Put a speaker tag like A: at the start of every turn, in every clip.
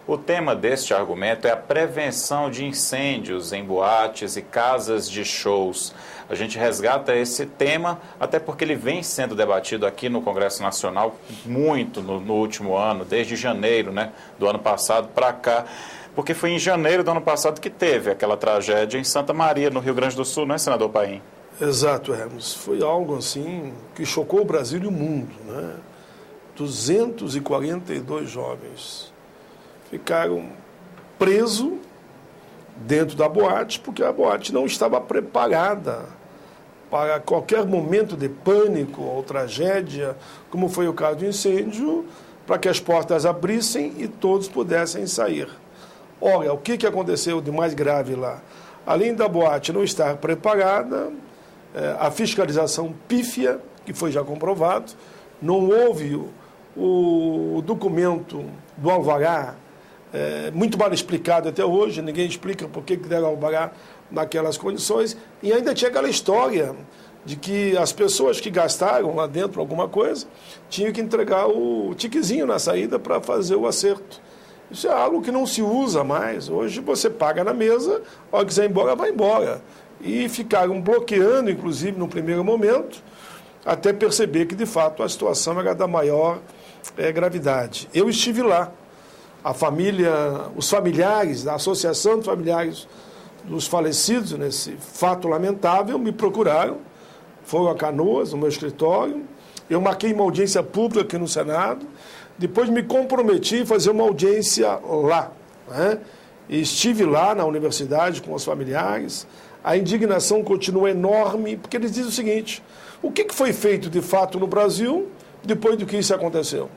A: O tema deste argumento é a prevenção de incêndios em boates e casas de shows. A gente resgata esse tema, até porque ele vem sendo debatido aqui no Congresso Nacional muito no último ano, desde janeiro, né, do ano passado para cá. Porque foi em janeiro do ano passado que teve aquela tragédia em Santa Maria, no Rio Grande do Sul, não é, senador Paim?
B: Exato, Hermes. Foi algo assim que chocou o Brasil e o mundo, né? 242 jovens ficaram presos dentro da boate, porque a boate não estava preparada para qualquer momento de pânico ou tragédia, como foi o caso do incêndio, para que as portas abrissem e todos pudessem sair. Olha, o que aconteceu de mais grave lá? Além da boate não estar preparada, a fiscalização pífia, que foi já comprovado, não houve o documento do alvará, muito mal explicado até hoje, ninguém explica por que deram alvará naquelas condições, e ainda tinha aquela história de que as pessoas que gastaram lá dentro alguma coisa tinham que entregar o tiquezinho na saída para fazer o acerto. Isso é algo que não se usa mais. Hoje você paga na mesa, a hora que quiser ir embora, vai embora. E ficaram bloqueando, inclusive, no primeiro momento, até perceber que, de fato, a situação era da maior gravidade. Eu estive lá. A família, os familiares, a Associação de Familiares dos Falecidos, nesse fato lamentável, me procuraram, foram a Canoas, no meu escritório. Eu marquei uma audiência pública aqui no Senado, depois me comprometi em fazer uma audiência lá, né? E estive lá na universidade com os familiares. A indignação continua enorme, porque eles dizem o seguinte: o que foi feito de fato no Brasil depois do que isso aconteceu?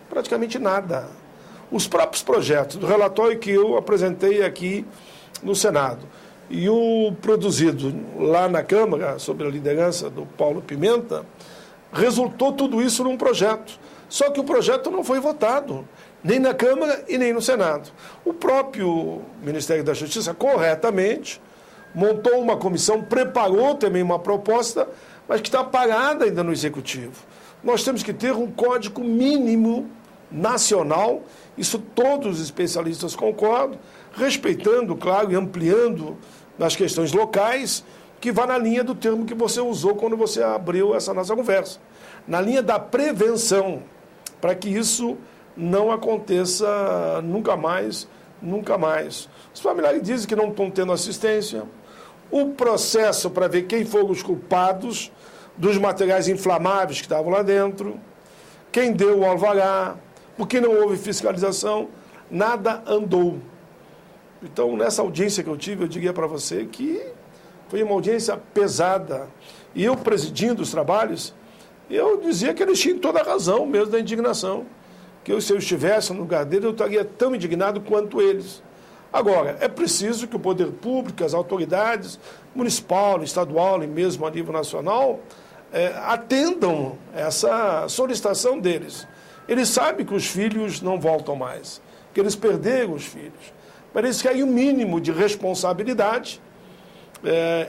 B: Praticamente nada. Os próprios projetos do relatório que eu apresentei aqui no Senado e o produzido lá na Câmara, sob a liderança do Paulo Pimenta, resultou tudo isso num projeto. Só que o projeto não foi votado, nem na Câmara e nem no Senado. O próprio Ministério da Justiça, corretamente, montou uma comissão, preparou também uma proposta, mas que está parada ainda no Executivo. Nós temos que ter um código mínimo nacional, isso todos os especialistas concordam, respeitando, claro, e ampliando nas questões locais, que vai na linha do termo que você usou quando você abriu essa nossa conversa. Na linha da prevenção, para que isso não aconteça nunca mais, nunca mais. Os familiares dizem que não estão tendo assistência. O processo para ver quem foram os culpados dos materiais inflamáveis que estavam lá dentro, quem deu o alvará, porque não houve fiscalização, nada andou. Então, nessa audiência que eu tive, eu diria para você que foi uma audiência pesada. E eu, presidindo os trabalhos, eu dizia que eles tinham toda a razão mesmo da indignação. Que se eu estivesse no lugar deles, eu estaria tão indignado quanto eles. Agora, é preciso que o poder público, as autoridades, municipal, estadual e mesmo a nível nacional, atendam essa solicitação deles. Eles sabem que os filhos não voltam mais, que eles perderam os filhos. Parece que há um mínimo de responsabilidade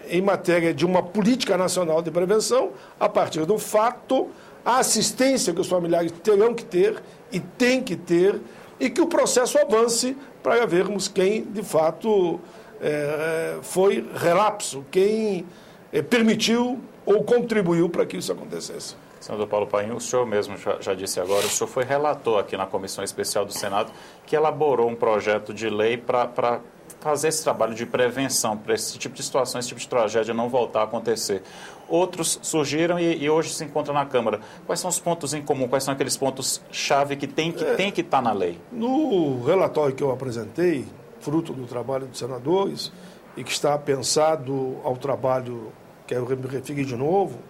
B: em matéria de uma política nacional de prevenção, a partir do fato, a assistência que os familiares terão que ter e têm que ter, e que o processo avance para vermos quem, de fato, foi relapso, quem permitiu ou contribuiu para que isso acontecesse.
A: Senador Paulo Paim, o senhor mesmo já disse agora, o senhor foi relator aqui na Comissão Especial do Senado, que elaborou um projeto de lei para fazer esse trabalho de prevenção, para esse tipo de situação, esse tipo de tragédia não voltar a acontecer. Outros surgiram e hoje se encontram na Câmara. Quais são os pontos em comum? Quais são aqueles pontos-chave que tem que estar na lei?
B: No relatório que eu apresentei, fruto do trabalho dos senadores, e que está pensado ao trabalho, que eu me referi de novo,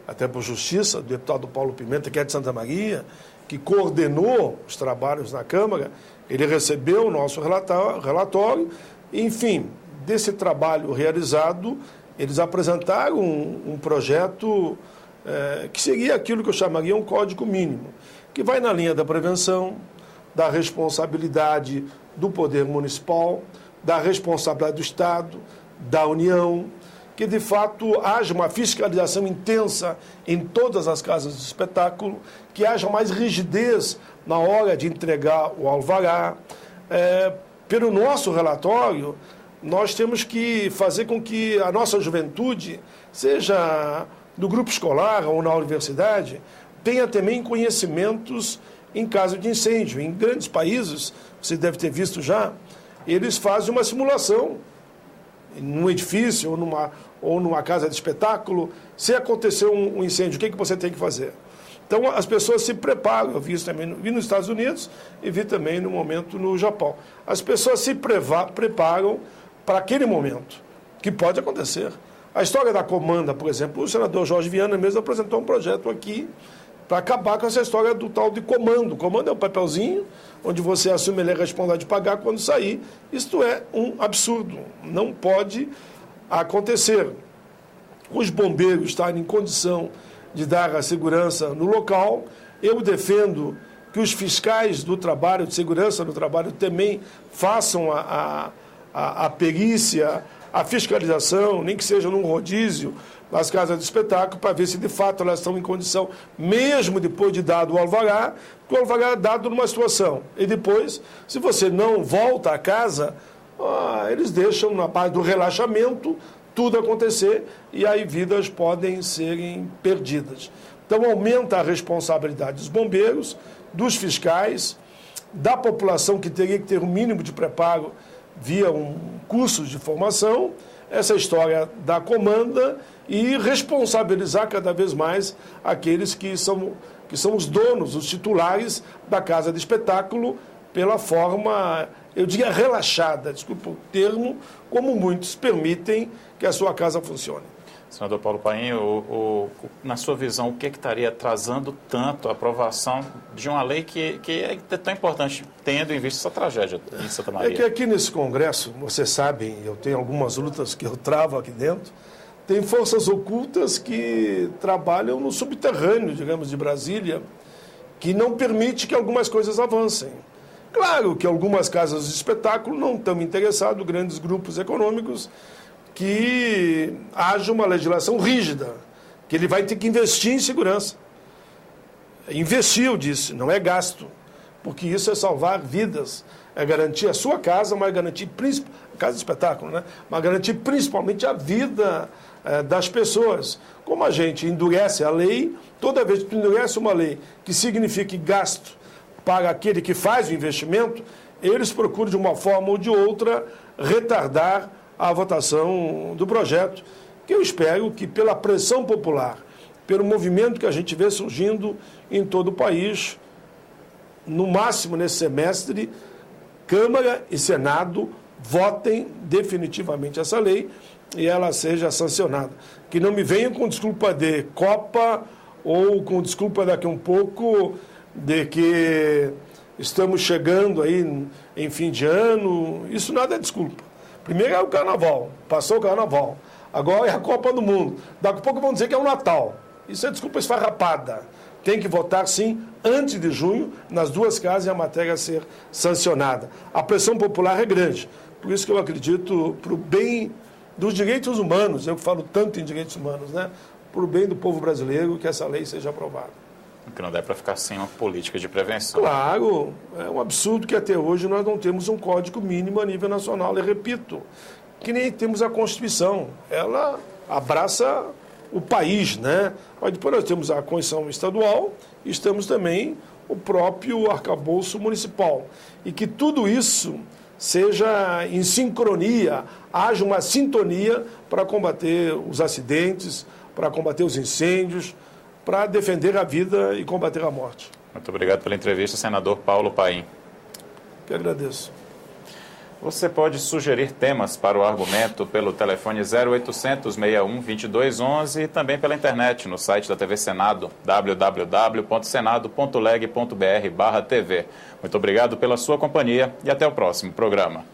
B: até por justiça, do deputado Paulo Pimenta, que é de Santa Maria, que coordenou os trabalhos na Câmara, ele recebeu o nosso relatório, enfim, desse trabalho realizado, eles apresentaram um projeto que seria aquilo que eu chamaria um código mínimo, que vai na linha da prevenção, da responsabilidade do poder municipal, da responsabilidade do Estado, da União, que de fato haja uma fiscalização intensa em todas as casas de espetáculo, que haja mais rigidez na hora de entregar o alvará, pelo nosso relatório, nós temos que fazer com que a nossa juventude, seja no grupo escolar ou na universidade, tenha também conhecimentos em caso de incêndio. Em grandes países, você deve ter visto já, eles fazem uma simulação num edifício ou numa casa de espetáculo. Se acontecer um incêndio, o que você tem que fazer? Então, as pessoas se preparam. Eu vi isso também vi nos Estados Unidos e vi também no momento no Japão. As pessoas se preparam para aquele momento, que pode acontecer. A história da comanda, por exemplo, o senador Jorge Viana mesmo apresentou um projeto aqui para acabar com essa história do tal de comando. O comando é um papelzinho onde você assume a responsabilidade de pagar quando sair. Isto é um absurdo. Não pode acontecer. Os bombeiros estarem em condição de dar a segurança no local. Eu defendo que os fiscais do trabalho, de segurança do trabalho, também façam a perícia, a fiscalização, nem que seja num rodízio, nas casas de espetáculo, para ver se de fato elas estão em condição, mesmo depois de dado o alvará, que o alvará é dado numa situação. E depois, se você não volta a casa, eles deixam na parte do relaxamento tudo acontecer e aí vidas podem serem perdidas. Então aumenta a responsabilidade dos bombeiros, dos fiscais, da população que teria que ter um mínimo de preparo via cursos de formação, essa história da comanda e responsabilizar cada vez mais aqueles que são os donos, os titulares da casa de espetáculo, pela forma, eu diria, relaxada, desculpa o termo, como muitos permitem que a sua casa funcione.
A: Senador Paulo Paim, na sua visão, o que estaria atrasando tanto a aprovação de uma lei que é tão importante, tendo em vista essa tragédia em Santa Maria?
B: É que aqui nesse Congresso, vocês sabem, eu tenho algumas lutas que eu travo aqui dentro, tem forças ocultas que trabalham no subterrâneo, digamos, de Brasília, que não permite que algumas coisas avancem. Claro que algumas casas de espetáculo não estão interessadas, grandes grupos econômicos, que haja uma legislação rígida, que ele vai ter que investir em segurança. Investir, eu disse, não é gasto, porque isso é salvar vidas, é garantir a sua casa, mas garantir casa de espetáculo, né? Mas garantir principalmente a vida das pessoas. Como a gente endurece a lei, toda vez que endurece uma lei que signifique gasto para aquele que faz o investimento, eles procuram de uma forma ou de outra retardar a votação do projeto, que eu espero que pela pressão popular, pelo movimento que a gente vê surgindo em todo o país, no máximo nesse semestre, Câmara e Senado votem definitivamente essa lei e ela seja sancionada. Que não me venham com desculpa de Copa ou com desculpa daqui a um pouco de que estamos chegando aí em fim de ano. Isso nada é desculpa. Primeiro é o Carnaval, passou o Carnaval. Agora é a Copa do Mundo. Daqui a pouco vão dizer que é o Natal. Isso é desculpa esfarrapada. Tem que votar, sim, antes de junho, nas duas casas e a matéria ser sancionada. A pressão popular é grande. Por isso que eu acredito, para o bem dos direitos humanos, eu que falo tanto em direitos humanos, né? Para o bem do povo brasileiro, que essa lei seja aprovada.
A: Que não dá para ficar sem uma política de prevenção.
B: Claro, é um absurdo que até hoje nós não temos um código mínimo a nível nacional. Eu repito, que nem temos a Constituição. Ela abraça o país, né? Mas depois nós temos a Constituição estadual e temos também o próprio arcabouço municipal. E que tudo isso seja em sincronia, haja uma sintonia para combater os acidentes, para combater os incêndios, para defender a vida e combater a morte.
A: Muito obrigado pela entrevista, senador Paulo Paim.
B: Que agradeço.
A: Você pode sugerir temas para o argumento pelo telefone 0800 61 2211 e também pela internet no site da TV Senado, www.senado.leg.br/TV. Muito obrigado pela sua companhia e até o próximo programa.